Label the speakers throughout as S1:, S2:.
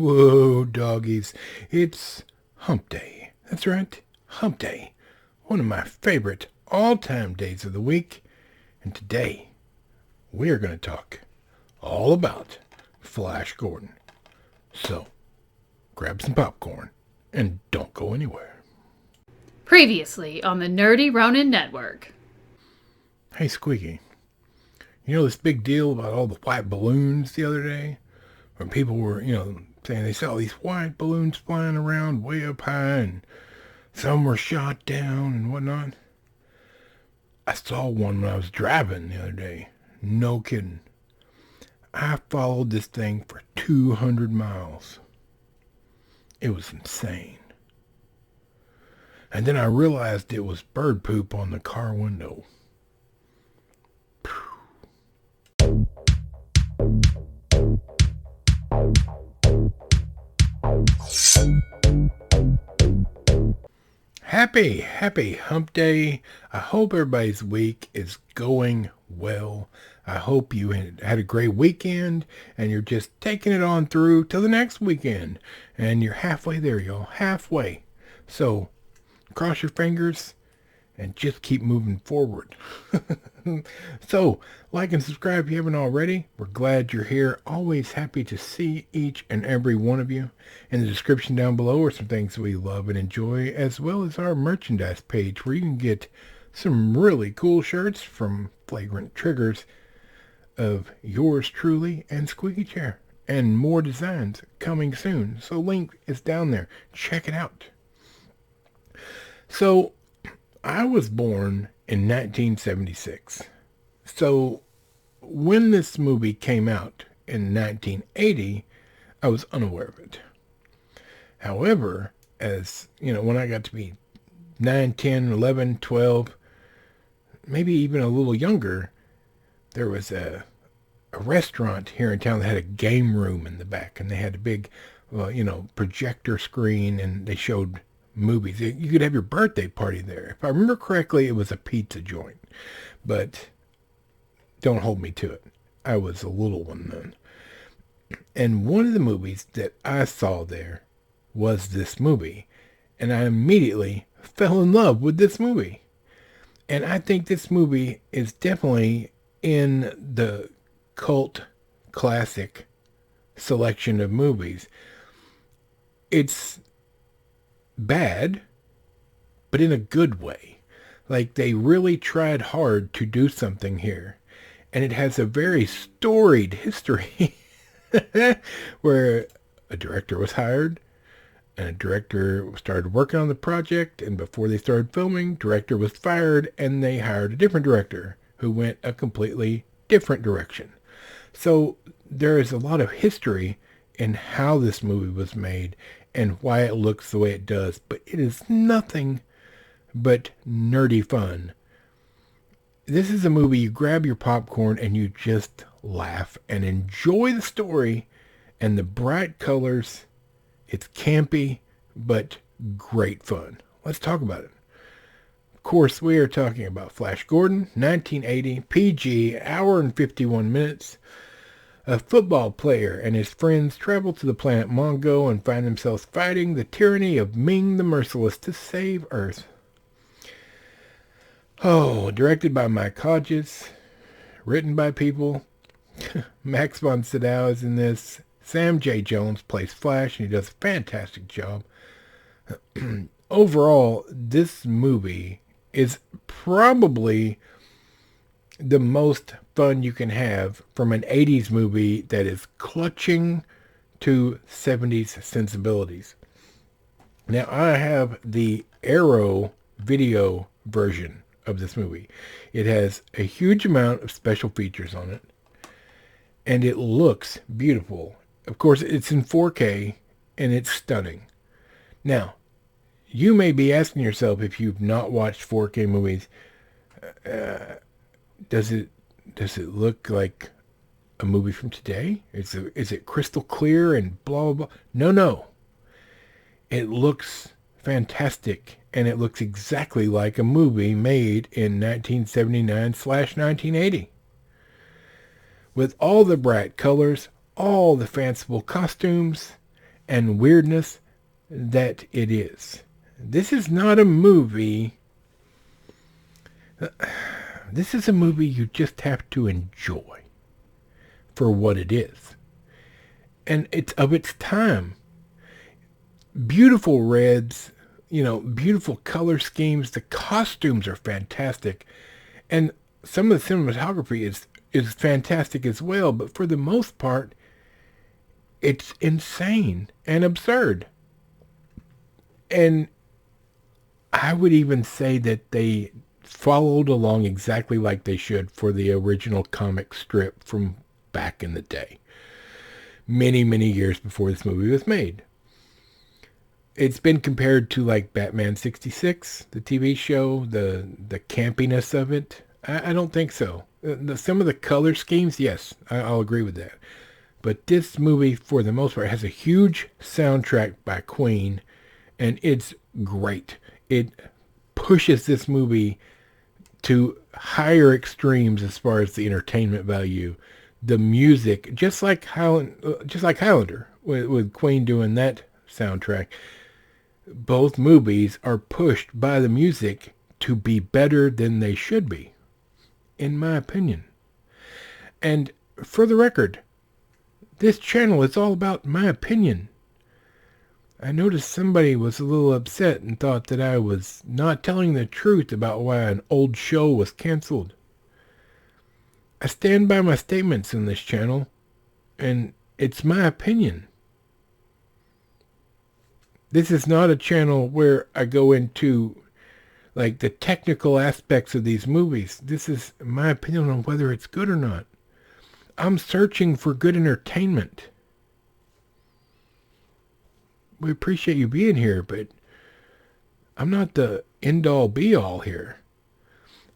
S1: Whoa, doggies. It's Hump Day. That's right, Hump Day. One of my favorite all-time days of the week. And today, we are going to talk all about Flash Gordon. So, grab some popcorn and don't go anywhere.
S2: Previously on the Nerdy Ronin Network.
S1: Hey, Squeaky. You know this big deal about all the white balloons the other day? When people were, saying they saw these white balloons flying around way up high and some were shot down and whatnot. I saw one when I was driving the other day. No kidding. I followed this thing for 200 miles. It was insane. And then I realized it was bird poop on the car window. Happy Hump Day. I hope everybody's week is going well. I hope you had a great weekend and you're just taking it on through till the next weekend. And you're halfway there, y'all. Halfway. So, cross your fingers and just keep moving forward. So, like and subscribe if you haven't already. We're glad you're here. Always happy to see each and every one of you. In the description down below are some things we love and enjoy, as well as our merchandise page where you can get some really cool shirts from Flagrant Triggers of yours truly and Squeaky Chair. And more designs coming soon. So link is down there. Check it out. So, I was born in 1976. So, when this movie came out in 1980, I was unaware of it. However, as, when I got to be 9, 10, 11, 12, maybe even a little younger, there was a restaurant here in town that had a game room in the back, and they had a big, projector screen, and they showed movies. You could have your birthday party there. If I remember correctly, it was a pizza joint, but don't hold me to it. I was a little one then. And one of the movies that I saw there was this movie, and I immediately fell in love with this movie. And I think this movie is definitely in the cult classic selection of movies. It's bad, but in a good way. Like, they really tried hard to do something here. And it has a very storied history where a director was hired and a director started working on the project, and before they started filming, director was fired and they hired a different director who went a completely different direction. So there is a lot of history in how this movie was made and why it looks the way it does, but it is nothing but nerdy fun. This is a movie you grab your popcorn and you just laugh and enjoy the story and the bright colors. It's campy, but great fun. Let's talk about it. Of course, we are talking about Flash Gordon, 1980, PG, hour and 51 minutes. A football player and his friends travel to the planet Mongo and find themselves fighting the tyranny of Ming the Merciless to save Earth. Oh, directed by Mike Hodges, written by people. Max von Sydow is in this. Sam J. Jones plays Flash, and he does a fantastic job. Overall, this movie is probably the most fun you can have from an 80s movie that is clutching to 70s sensibilities. Now, I have the Arrow video version of this movie. It has a huge amount of special features on it, and it looks beautiful. Of course, it's in 4K, and it's stunning. Now, you may be asking yourself, if you've not watched 4K movies, does it look like a movie from today? Is it crystal clear and blah, blah, blah? No. It looks fantastic, and it looks exactly like a movie made in 1979/1980. With all the bright colors, all the fanciful costumes, and weirdness that it is. This is not a movie. This is a movie you just have to enjoy for what it is. And it's of its time. Beautiful reds, beautiful color schemes. The costumes are fantastic. And some of the cinematography is fantastic as well. But for the most part, it's insane and absurd. And I would even say that they followed along exactly like they should for the original comic strip from back in the day. Many, many years before this movie was made. It's been compared to like Batman 66, the TV show, the campiness of it. I don't think so. Some of the color schemes, yes, I'll agree with that. But this movie, for the most part, has a huge soundtrack by Queen, and it's great. It pushes this movie to higher extremes as far as the entertainment value. The music, just like Highlander, with Queen doing that soundtrack, both movies are pushed by the music to be better than they should be, in my opinion. And for the record, this channel is all about my opinion. I noticed somebody was a little upset and thought that I was not telling the truth about why an old show was canceled. I stand by my statements in this channel, and it's my opinion. This is not a channel where I go into like the technical aspects of these movies. This is my opinion on whether it's good or not. I'm searching for good entertainment. We appreciate you being here, but I'm not the end-all be-all here.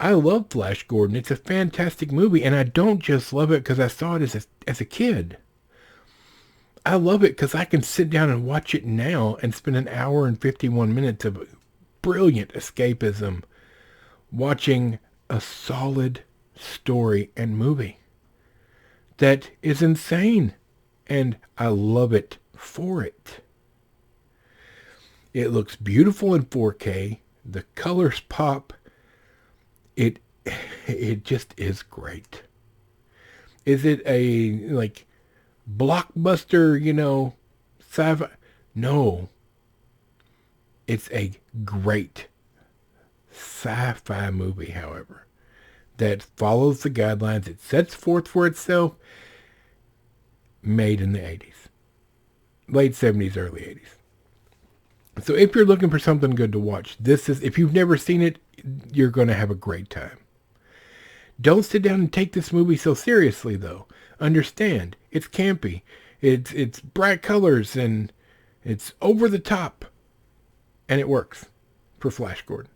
S1: I love Flash Gordon. It's a fantastic movie, and I don't just love it because I saw it as a kid. I love it because I can sit down and watch it now and spend an hour and 51 minutes of brilliant escapism watching a solid story and movie that is insane, and I love it for it. It looks beautiful in 4K. The colors pop. It just is great. Is it a like blockbuster, sci-fi? No. It's a great sci-fi movie, however, that follows the guidelines it sets forth for itself, made in the 80s. Late 70s, early 80s. So if you're looking for something good to watch, if you've never seen it, you're going to have a great time. Don't sit down and take this movie so seriously, though. Understand, it's campy. It's bright colors, and it's over the top. And it works for Flash Gordon.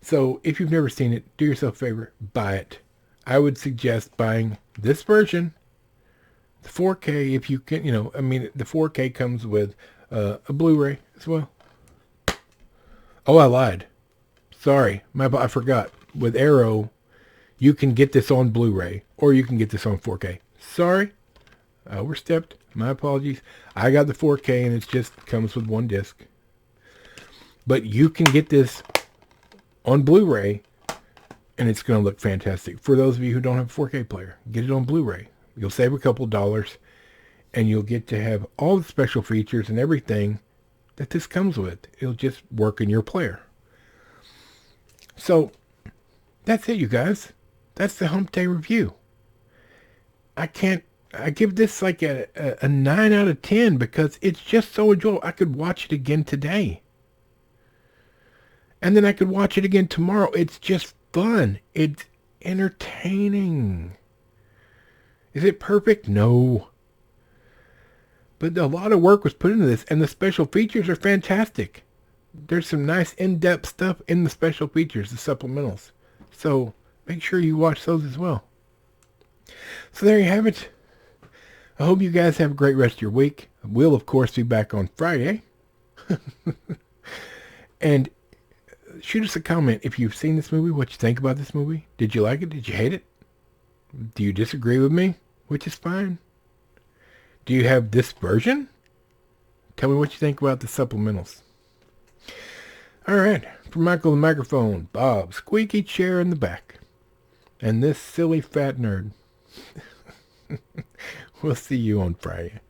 S1: So if you've never seen it, do yourself a favor, buy it. I would suggest buying this version, the 4K, if you can, the 4K comes with a Blu-ray as well. Oh, I lied. Sorry, I forgot. With Arrow, you can get this on Blu-ray, or you can get this on 4K. Sorry, I overstepped. My apologies. I got the 4K, and it just comes with one disc. But you can get this on Blu-ray, and it's going to look fantastic. For those of you who don't have a 4K player, get it on Blu-ray. You'll save a couple dollars, and you'll get to have all the special features and everything that this comes with. It'll just work in your player. So, that's it, you guys. That's the Humpday review. I give this like a 9 out of 10 because it's just so enjoyable. I could watch it again today. And then I could watch it again tomorrow. It's just fun. It's entertaining. Is it perfect? No. But a lot of work was put into this, and the special features are fantastic. There's some nice in-depth stuff in the special features, the supplementals. So make sure you watch those as well. So there you have it. I hope you guys have a great rest of your week. We'll, of course, be back on Friday. And shoot us a comment if you've seen this movie, what you think about this movie. Did you like it? Did you hate it? Do you disagree with me? Which is fine. Do you have this version? Tell me what you think about the supplementals. All right, for Michael the microphone, Bob, squeaky chair in the back, and this silly fat nerd. We'll see you on Friday.